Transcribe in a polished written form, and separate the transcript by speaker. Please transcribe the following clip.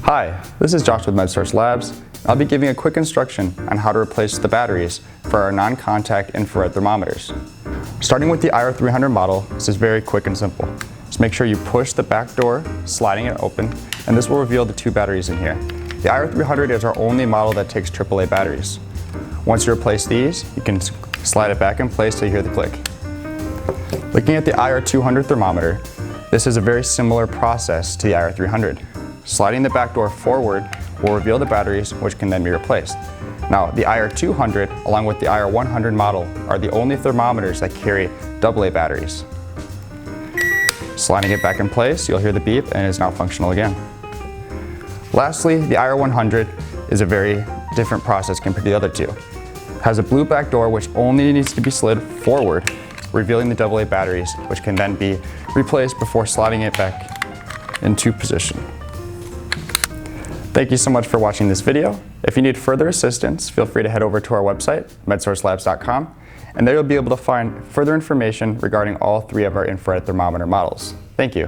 Speaker 1: Hi, this is Josh with MedSource Labs. I'll be giving a quick instruction on how to replace the batteries for our non-contact infrared thermometers. Starting with the IR300 model, this is very quick and simple. Just make sure you push the back door, sliding it open, and this will reveal the two batteries in here. The IR300 is our only model that takes AAA batteries. Once you replace these, you can slide it back in place so you hear the click. Looking at the IR200 thermometer, this is a very similar process to the IR300. Sliding the back door forward will reveal the batteries, which can then be replaced. Now, the IR200, along with the IR100 model, are the only thermometers that carry AA batteries. Sliding it back in place, you'll hear the beep and it is now functional again. Lastly, the IR100 is a very different process compared to the other two. It has a blue back door which only needs to be slid forward, revealing the AA batteries, which can then be replaced before sliding it back into position. Thank you so much for watching this video. If you need further assistance, feel free to head over to our website, medsourcelabs.com, and there you'll be able to find further information regarding all three of our infrared thermometer models. Thank you.